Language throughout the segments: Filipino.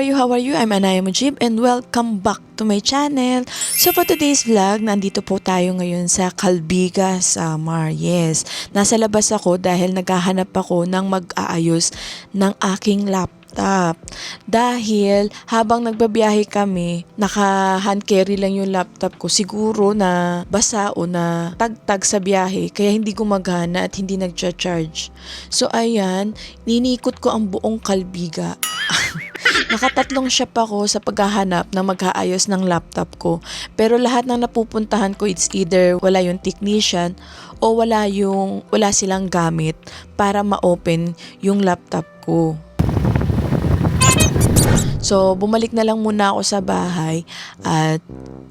you? How are you? I'm Anaya Mujib and welcome back to my channel. So for today's vlog, nandito po tayo ngayon sa Calbiga, Samar. Yes, nasa labas ako dahil naghahanap ako ng mag-aayos ng aking laptop. Dahil habang nagbabiyahe kami, naka-hand carry lang yung laptop ko. Siguro na basa o na tagtag sa biyahe kaya hindi gumagana at hindi nagcha-charge. So ayan, ninikot ko ang buong Calbiga. Nakatatlong shop ako sa paghahanap ng mag-aayos ng laptop ko. Pero lahat ng napupuntahan ko, it's either wala yung technician o wala silang gamit para ma-open yung laptop ko. So, bumalik na lang muna ako sa bahay at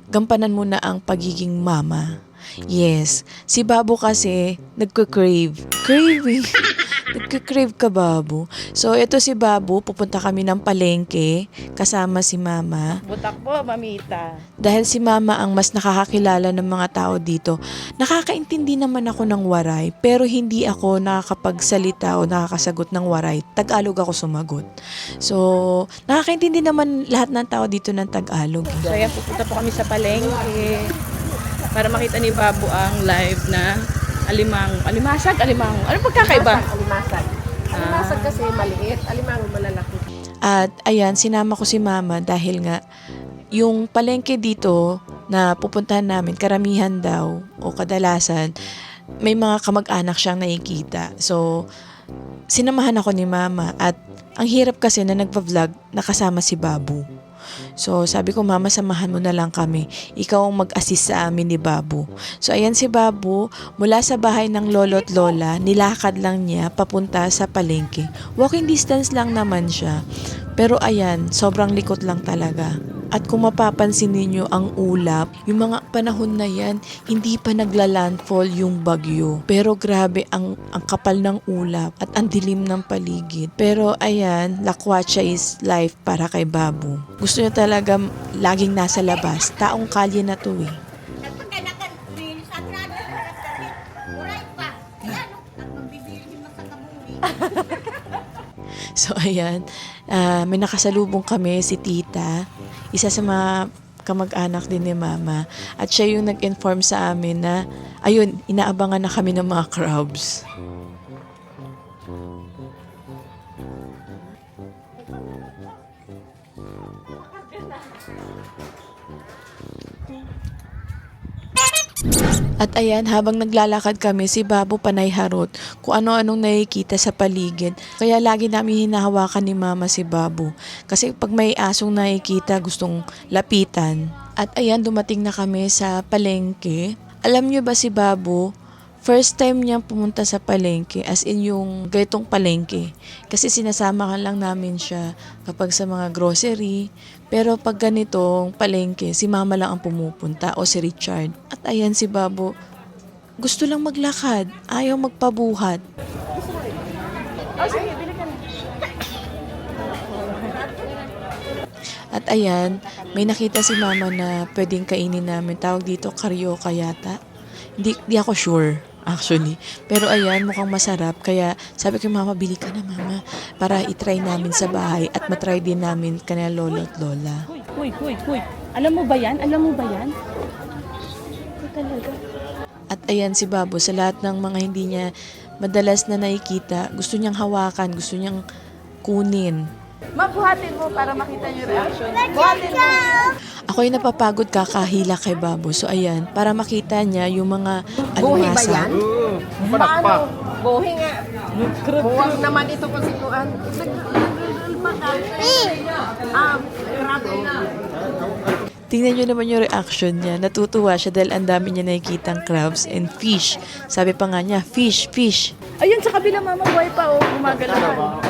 gampanan muna ang pagiging mama. Yes, si Babo kasi nagko-crave. Craving. Nagko-crave ka, Babo. So, ito si Babo, pupunta kami ng palengke kasama si Mama. Butak po, mamita. Dahil si Mama ang mas nakakakilala ng mga tao dito. Nakakaintindi naman ako ng waray, pero hindi ako nakakapagsalita o nakakasagot ng waray. Tagalog ako sumagot. So, nakakaintindi naman lahat ng tao dito ng Tagalog. So, ayan, pupunta po kami sa palengke para makita ni Babo ang live na alimasag. Ano pagkakaiba? Alimasag kasi maliit, alimango malalaki. At ayan, sinama ko si Mama dahil nga yung palengke dito na pupuntahan namin, karamihan daw o kadalasan, may mga kamag-anak siyang nakikita. So, sinamahan ako ni Mama at ang hirap kasi na nagpa-vlog nakasama si Babu. So, sabi ko, Mama, samahan mo na lang kami. Ikaw ang mag-assist sa amin ni Babu. So, ayan si Babu, mula sa bahay ng lolo at lola, nilakad lang niya papunta sa palengke. Walking distance lang naman siya. Pero ayan, sobrang likot lang talaga. At kung mapapansin ninyo ang ulap, yung mga panahon na yan, hindi pa nagla-landfall yung bagyo. Pero grabe ang kapal ng ulap at ang dilim ng paligid. Pero ayan, lakwatsa is life para kay Babu. Gusto niya talaga laging nasa labas. Taong kalye na to eh. So ayan, may nakasalubong kami si Tita, isa sa mga kamag-anak din ni Mama. At siya yung nag-inform sa amin na, ayun, inaabangan na kami ng mga crabs. At ayan, habang naglalakad kami, si Babo panay harot kung ano-anong nakikita sa paligid. Kaya lagi namin hinahawakan ni Mama si Babo. Kasi pag may asong nakikita, gustong lapitan. At ayan, dumating na kami sa palengke. Alam nyo ba si Babo, first time niyang pumunta sa palengke, as in yung ganitong palengke. Kasi sinasama ka lang namin siya kapag sa mga grocery. Pero pag ganitong palengke, si Mama lang ang pumupunta o si Richard. At ayan si Babo, gusto lang maglakad, ayaw magpabuhat. At ayan, may nakita si Mama na pwedeng kainin namin. Tawag dito, karyoka yata. Hindi ako sure. Actually. Pero ayan, mukhang masarap. Kaya sabi ko, Mama, bili ka na, Mama. Para itry namin sa bahay at matry din namin kanila lolo at lola. Huy. Alam mo ba yan? Ito talaga. At ayan si Babo, sa lahat ng mga hindi niya madalas na nakikita, gusto niyang hawakan, gusto niyang kunin. Mabuhatin mo para makita niyo reaction. Buhatin mo. Ako'y napapagod kakahila kay Babo. So ayan, para makita niya yung mga Buhi ba alimasa. yan? Paano? Buhi nga. Huwag naman ito kasi kuan. Grabe. Tingnan niyo naman yung reaction niya. Natutuwa siya dahil ang dami niya nakikitang crabs and fish. Sabi pa nga niya, fish. Ayun, sa kabila, Mama, buhay pa, oh. Gumagalaw.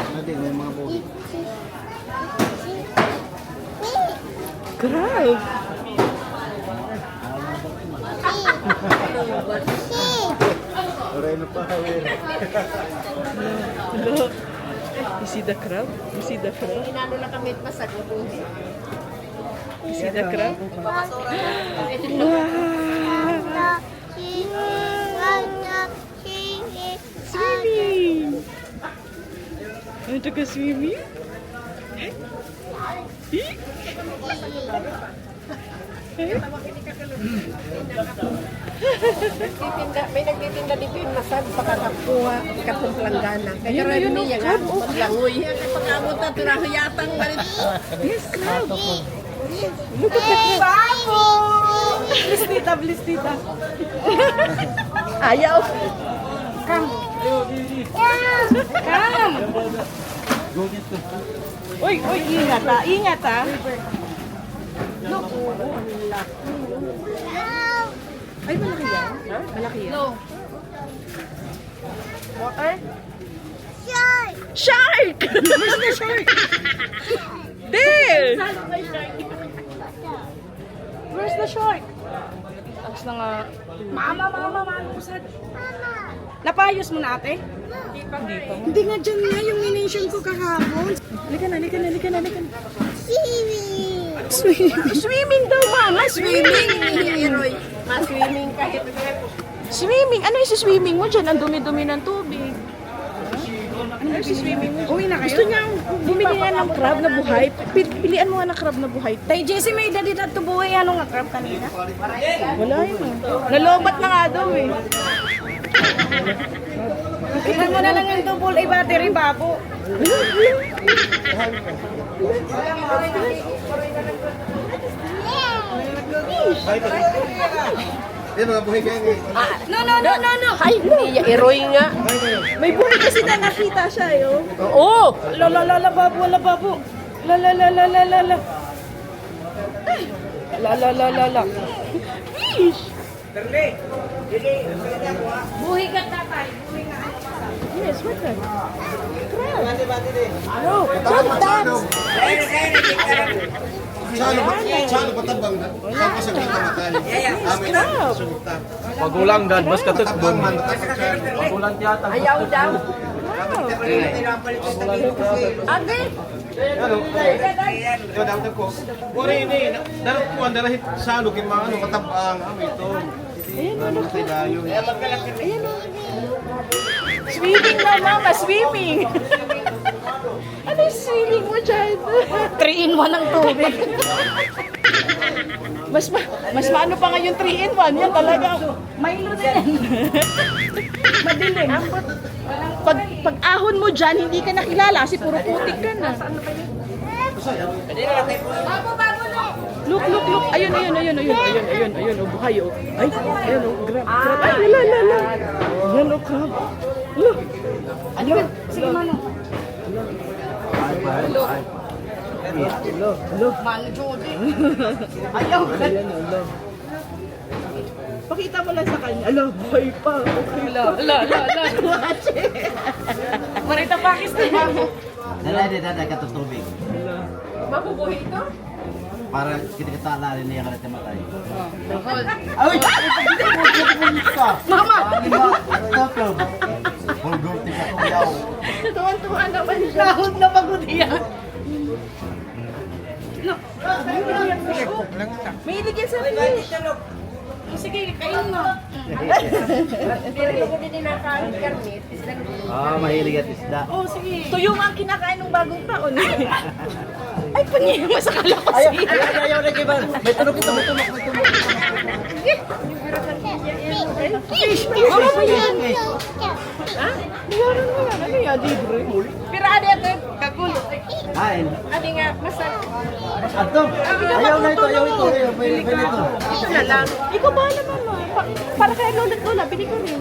Crab. Hello. You see the crab? Inano lang kami at masagot. You see the crab? Swimming! Ano ka swimming? May nagtitinda dito yung masag pakakakuha katong planggana. Kaya Yun, rin yun, niya nga, maglangoy. Ang pag-abot na tunahuyatang marit. Yes, crab. Look at the crab. Babo! Bliss tita. Ayaw. Come. Come. Uy, ingat ha. Look. Ay, malaki yan. Malaki yan. No. Water? Shark! Where's the shark? There! Where's the shark? Tapos na nga. Mama, usad. Napayos mo na ate? Hindi pa. Hindi nga dyan nga yung minention ko kahapon. Halika na. Swimming daw, mama. Swimming. Iroy. Ma-swimming kahit. Swimming? Ano yung swimming mo dyan? Ang dumi-dumi ng tubig. Ano yung swimming mo? Uwi na kayo? Gusto niya bumili nga ng crab na buhay. Pilian mo nga ng crab na buhay. Tay Jessie, may dali na ito buhay. Ano nga crab kanina? Wala yun. Nalobat na nga daw eh. Tingnan mo na lang yung double A battery, babo. No. Ay, hindi. Iroy nga. May buhay kasi na nakita siya eh. Oo! Lala, babo, wala babo. Lala. Lala. Fish! Buhay ka tatay. Yes, what that? Saan patabang na? Tapos ang kamatay. Amin na sulta. Pagulang dan, mas katukbon. Pagulang tiyata. Ayaw daw. Ano? Yo dapat ko. Ore ini, dapat ko andalahin sa ano kin mga ano katabang ito. Ano tayo? Swimming na, mama, swimming! Ano yung swimming mo dyan? 3-in-1 ang tubig. Mas maano pa nga yung 3-in-1. Yan talaga. Milo na yan. Madilim. Pag ahon mo dyan, hindi ka nakilala kasi puro putik ka na. Look. Ayun. Oh, buhay, oh. Ay, ayun, oh. Grab. Ay, lala. Yan, oh, crab. Look. Ano? Sige, mano. Mano, Jody. Ayaw ka. Pakita mo lang sa kanya. Ala, buhay pa. Okay lang. La. Marita Pakistan. Dala katutubig. Mabubuhay ito? Para kita rin niya ka matay. Ay! Mama! Tutob. Bulgur tika ko yaw. Tuwan-tuwa naman siya. Nahod na pagod yan. May iligyan sa fish. Sige, kain mo. Hindi rin ako din nakain karnit. Mahilig at isda. Oh, sige. Tuyo nga ang kinakain ng bagong taon. Ay, pangyayama sa kala ko siya. Ayaw na kiba. May tunog ito. Fish! Ano ba yan? Ha? Meron mo yan. Ano yan? Libre. Pero adi ito, kagulo. Kain. Adi nga, masal. Ato. Ayaw na ito. Pwede ito. Ito na lang. Ikaw bahala, mama. Para kay Lola at Lola, bili ko rin.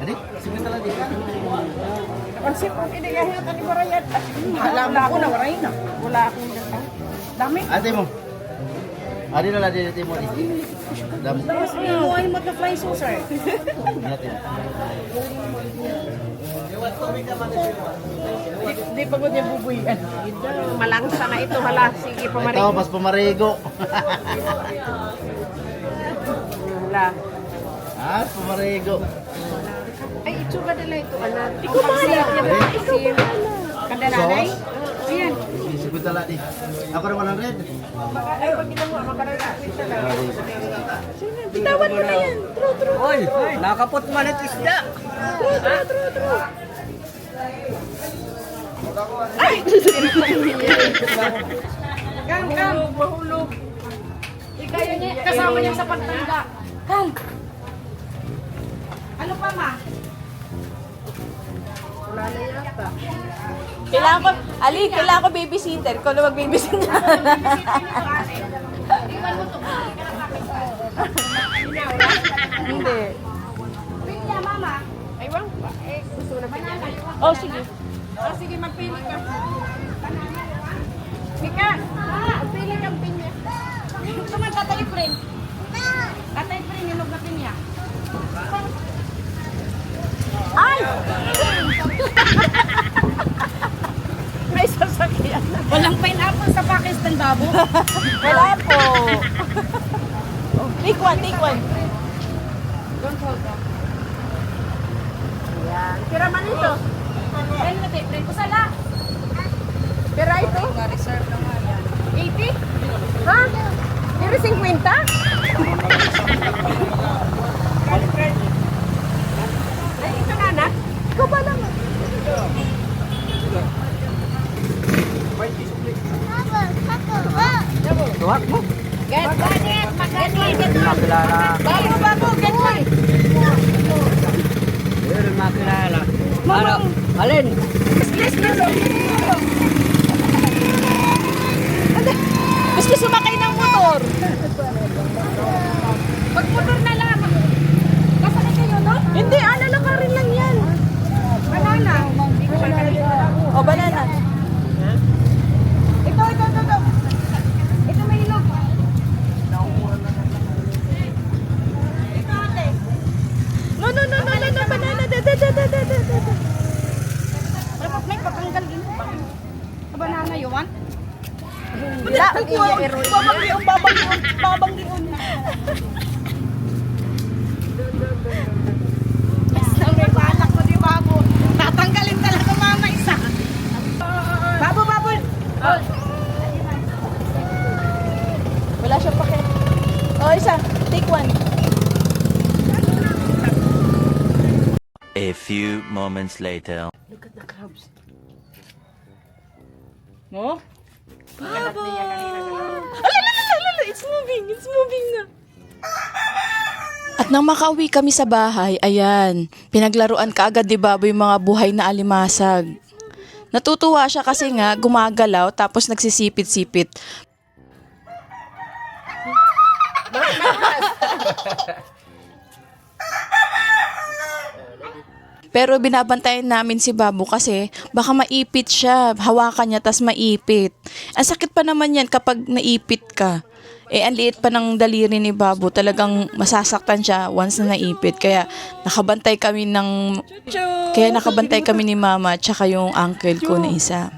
Adi, sige tala di. Konsep ko, inigahin at anibarayat. Alam ko na, waray na. Wala akong dami. Ate mo. Adi na di mo di. Dam. Ano, ay mag-fly saucer. Natin. Hindi pagod niya bubuyan. Malangsa na ito, hala. Sige, Ito pamarinig. mas pamarigo. Hala. Pamarigo. Ay, itsura nila ito, anak. Ikaw bahala. Ikaw bahala. Kada nanay? Ayan. Sige tala di. Ako rin 100. Ay, pag kita mo, makaragapit na lang. Bitawan mo na yan. True. Oy, nakapot man at isda. True. Kang, mahulog. Ikaya niya, kasama niya sa pagtanda. Kang. Ano pa, ma? Kailangan ko babysitter. Ikaw na mag-babysitter. Hindi. Pinya, mama. Aywan pa. Gusto na pinya. Oh, sige. Sige, magpili ka. Mika, magpili kang pinya. Gusto man tatay friend. Tatay friend, yung na pinya. Ay! May sasakyan. Walang pineapple sa Pakistan, babo. Wala po. Take one, take one. Don't hold that. Yan. Tira man ito. Friend na tayo, friend ko sala. Tira ito. Reserve na nga yan. 80? Ha? Tira 50? Ay, ito na anak. Ikaw ba lang? Tuwak mo. Get back, maganit. Makilala. Bago, get one. Hindi makilala. Ano? Alin? Gusto sumakay ng motor. Magmotor na lang. Kasakay kayo, no? Hindi, lalakarin lang yan. Banana. O, banana. Ito. Ito may ilog. Ito ate. No, banana. Dapat may patanggal din. Banana you want? Wala, babanggion. Ang may balak mo di babo. Tatanggalin talaga mama isa. Babo. Wala siyang pake. O, isa. Take one. A few moments later. Look at the crabs. No? Baba! Alala! It's moving na. At nang makauwi kami sa bahay, ayan, pinaglaruan kaagad ni Baboy yung mga buhay na alimasag. Natutuwa siya kasi nga gumagalaw tapos nagsisipit-sipit. Pero binabantayan namin si Babu kasi baka maipit siya, hawakan niya tas maipit. Ang sakit pa naman yan kapag naipit ka. Ang liit pa ng daliri ni Babu, talagang masasaktan siya once na naipit. Kaya nakabantay kami ni Mama at saka yung uncle ko na isa.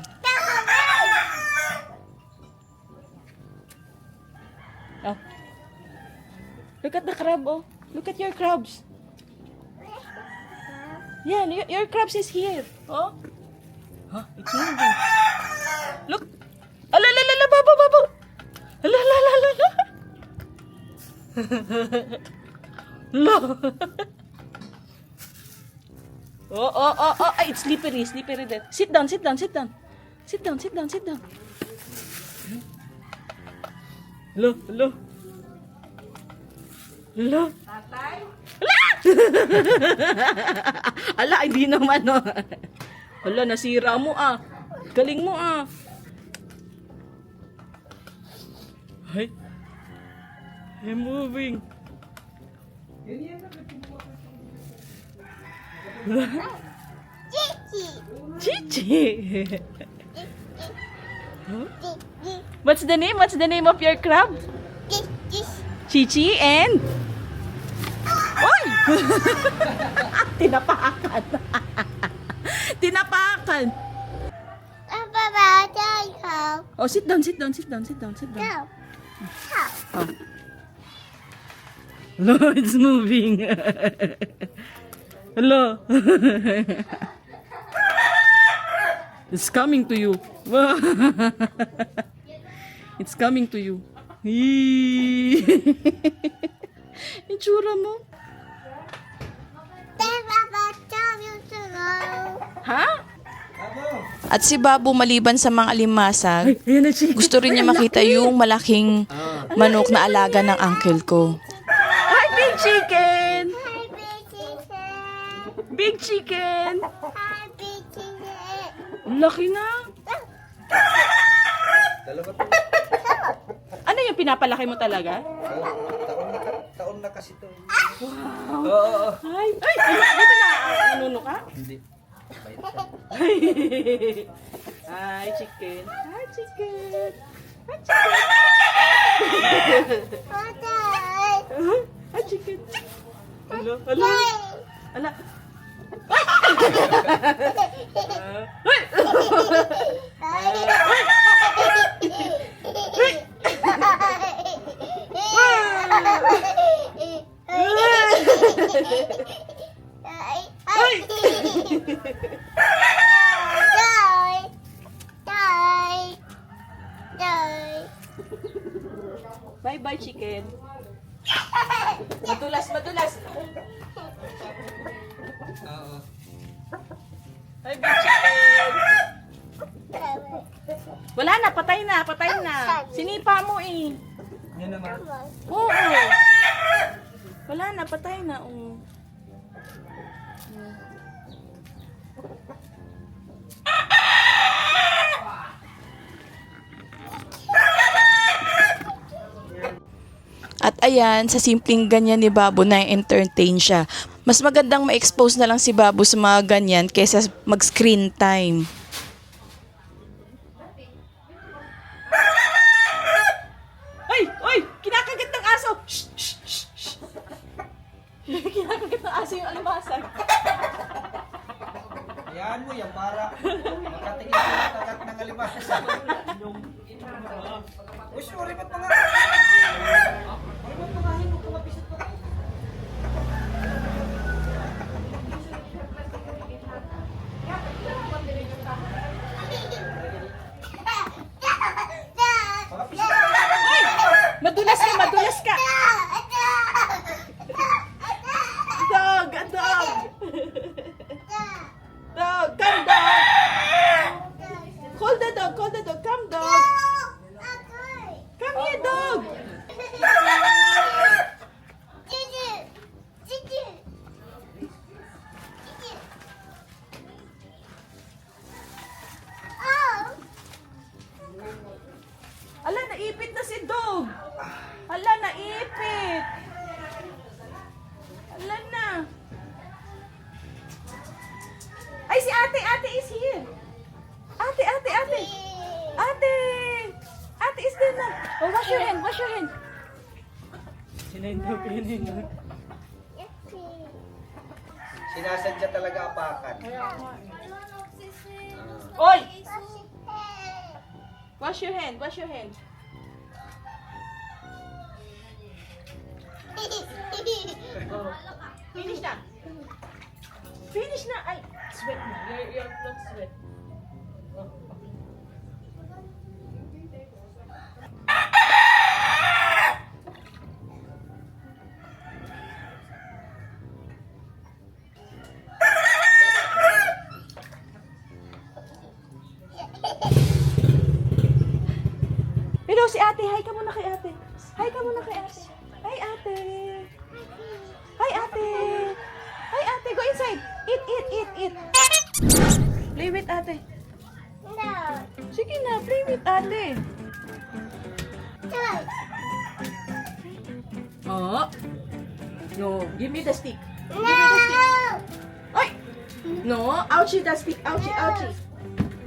Oh. Look at the crab, oh. Look at your crabs. Yeah, your crabs is here. Oh. Huh? It's moving. Look. Ala, babo. Ala. Lo. Oh. Ay, it's slippery there. Sit down. Lo. Tatay? Ala, hindi naman, no. Ala, nasira mo, ah. Galing mo, ah. Ay. I'm moving. Chichi. Huh? What's the name of your crab? Chichi and... Oy! Tinapakan. Oh, sit down. Oh. Hello, it's moving. Hello. It's coming to you. It's coming to you. Itsura mo. Ha? At si Babu, maliban sa mga alimasag, gusto rin niya makita yung malaking manok na alaga ng uncle ko. Hi, big chicken! Big chicken! Ang laki na. Ano yung pinapalaki mo talaga? Taon na kasi to. Ay, di ba nanuno ka? Hindi. Hi, chicken. Hi, chicken. Hi, chicken. Hi, chicken. Ala, ala. Ala. Bye-bye, chicken. Madulas, madulas. Hi, big chicken. Wala na, patay na, patay na. Sinipa mo eh. Yan naman. Oo. Wala na, patay na. Oo. At ayan, sa simpleng ganyan ni Babu, na-entertain siya. Mas magandang ma-expose na lang si Babu sa mga ganyan kaysa mag-screen time. Ay! Ay! Kinakagat ng aso! Shh! Shh! Shh! Shh! Kinakagat ng aso yung almasag. Hayaan mo yan para makatingin sa kagat ng alimasag. Uy, sorry, ba't mga... Madulas ka! Madulas ka! Dog! A dog! Dog! Come, dog! Call the dog! Call the dog! Come, dog! Come here, dog! Ala, naipit na si dog! Ala, naipit! Ala na! Ay, si ate! Ate is here! Ate! Ate! Ate! Ate! Ate is there na! Oh, wash your hand! Wash your hand! Sinendog, sinendog. Sinasadya talaga apakan. Oy! Wash your hand! Wash your hand! Oh. Finish na! Finish na! Ay! Sweat na! Your clothes sweat. Hello, si ate. Hi ka muna kay ate. Hi ka muna kay ate. Hi, ate. Hi, ate. Hi, ate. Go inside. Eat, eat, eat, eat. Play with ate. Sige na, play with ate. Oh. No, give me the stick. Give me the stick. Ay! No, ouchie the stick. Ouchie, ouchie.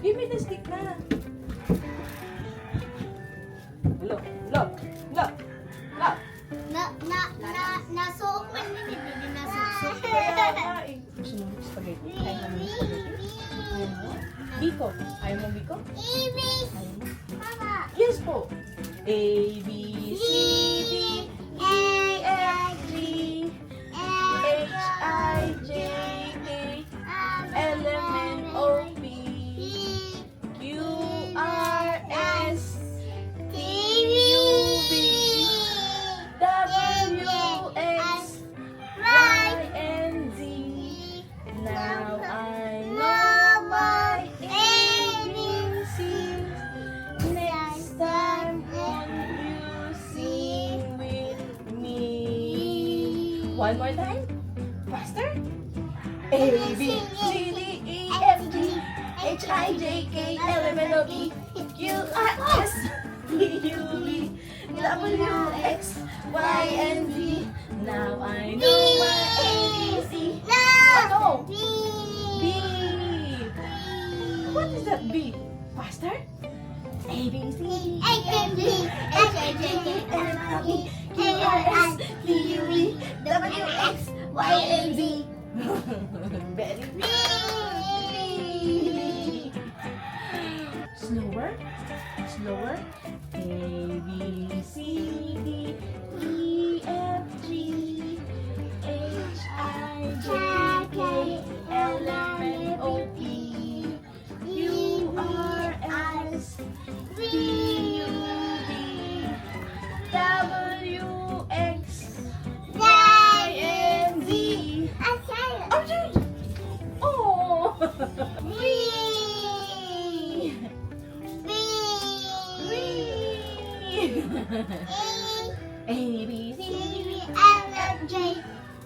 Give me the stick na. Look, look, look, look. Nasuok man din, hindi nasuksok. Kaya nga eh. Gusto mo spaghetti? Ayaw mo spaghetti? Biko. Ayaw mo biko? Yes po. A, B, C, D, E, F, G, H, I, J, K, L, M, N, O, P, Q, R, S, T, U, V, W, X, Y, and Z. Now I know my One more time. Faster. A, B, C, D, E, F, G, H, I, J, K, L, M, N, O, P, Q, R, S, T, U, V, W, X, Y, and Z. Now I know my ABC. No! B. What is that B? Faster. A, B, C, H, I, J, K, L, M, N, O, P, Q, R, S, T, U, V, W, X, Y, and Z. Very good. Slower. Slower. A, B, C, D, E, F, G, H, I, J, K, L, M, N, O, P, Q, R, S, T, U, V, W, X, Y, and Z. Oh! A, B, C, D, F, G,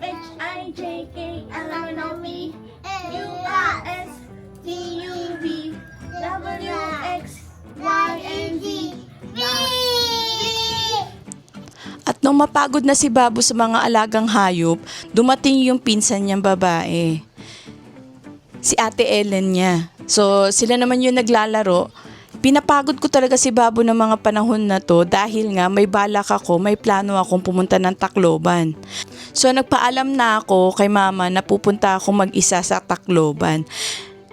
H, I, J, K, L, M, N, O, P, Q, R, S, T, U, V, W, X, Y, and Z. At nung mapagod na si Babu sa mga alagang hayop, dumating yung pinsan niyang babae. Si Ate Ellen niya. So, sila naman yung naglalaro. Pinapagod ko talaga si Babu ng mga panahon na to dahil nga may balak ako, may plano akong pumunta ng Tacloban. So, nagpaalam na ako kay mama na pupunta ako mag-isa sa Tacloban.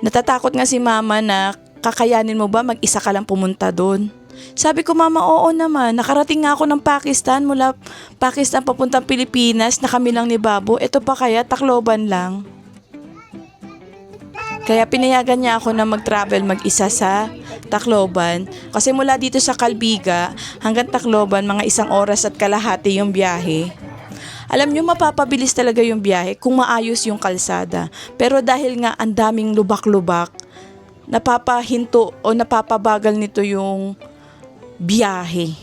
Natatakot nga si mama na kakayanin mo ba mag-isa ka lang pumunta doon? Sabi ko, mama, oo naman. Nakarating nga ako ng Pakistan, mula Pakistan papuntang Pilipinas, na kami lang ni Babu. Ito pa kaya, Tacloban lang. Kaya pinayagan niya ako na mag-travel mag-isa sa Tacloban. Kasi mula dito sa Calbiga hanggang Tacloban, mga 1 oras at kalahati yung biyahe. Alam niyo, mapapabilis talaga yung biyahe kung maayos yung kalsada. Pero dahil nga ang daming lubak-lubak, napapahinto o napapabagal nito yung biyahe.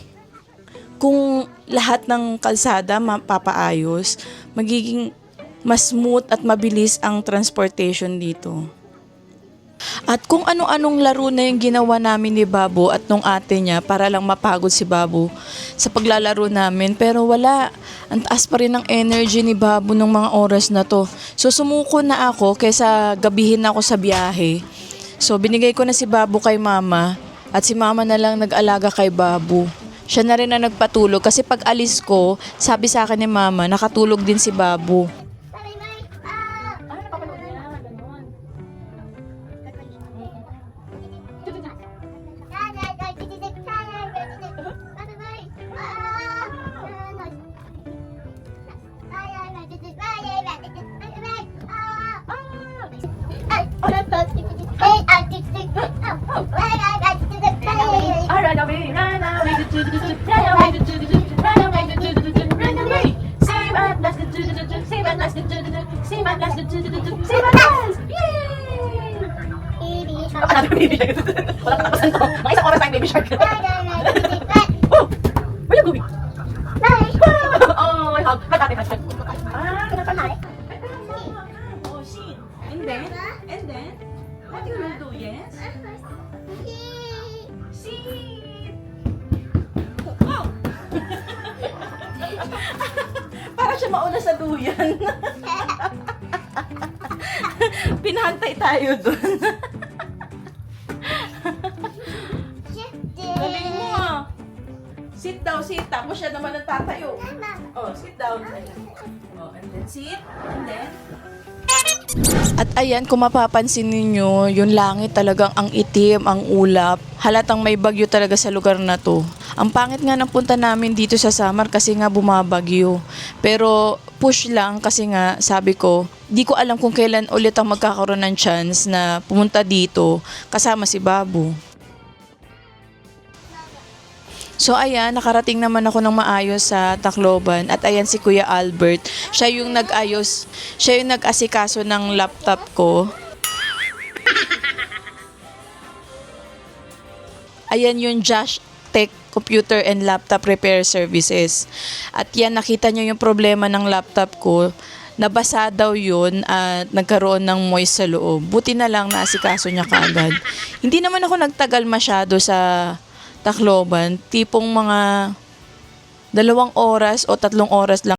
Kung lahat ng kalsada mapapaayos, magiging mas smooth at mabilis ang transportation dito. At kung ano-anong laro na yung ginawa namin ni Babu at nung ate niya para lang mapagod si Babu sa paglalaro namin. Pero wala, ang taas pa rin ng energy ni Babu nung mga oras na to. So sumuko na ako kaysa gabihin ako sa biyahe. So binigay ko na si Babu kay mama at si mama na lang nag-alaga kay Babu. Siya na rin na nagpatulog kasi pag alis ko, sabi sa akin ni mama, nakatulog din si Babu. Walang katapasan to. Mga 1 oras tayong baby shark. Oh! Where you going? Oh, my God. Mag-ate, mag-ate. Napalay. Oh, shit. And then, what you will do, yes? Sit. Oh! Para siya mauna sa duyan. Pinahantay tayo dun. Galing mo ah. Sit down, sit. Tapos siya naman ang tatayo. Oh, sit down. Oh, and then sit. And then... At ayan, kung mapapansin ninyo, yung langit talagang ang itim, ang ulap. Halatang may bagyo talaga sa lugar na to. Ang pangit nga ng punta namin dito sa Samar kasi nga bumabagyo. Pero push lang kasi nga sabi ko, di ko alam kung kailan ulit ang magkakaroon ng chance na pumunta dito kasama si Babu. So ayan, nakarating naman ako ng maayos sa Tacloban at ayan si Kuya Albert. Siya yung nag-asikaso ng laptop ko. Ayan yung Josh Tech Computer and Laptop Repair Services. At yan, nakita nyo yung problema ng laptop ko. Nabasa daw yun at nagkaroon ng moist sa loob. Buti na lang naasikaso niya kaagad. Hindi naman ako nagtagal masyado sa Tacloban. Tipong mga 2 oras o 3 oras lang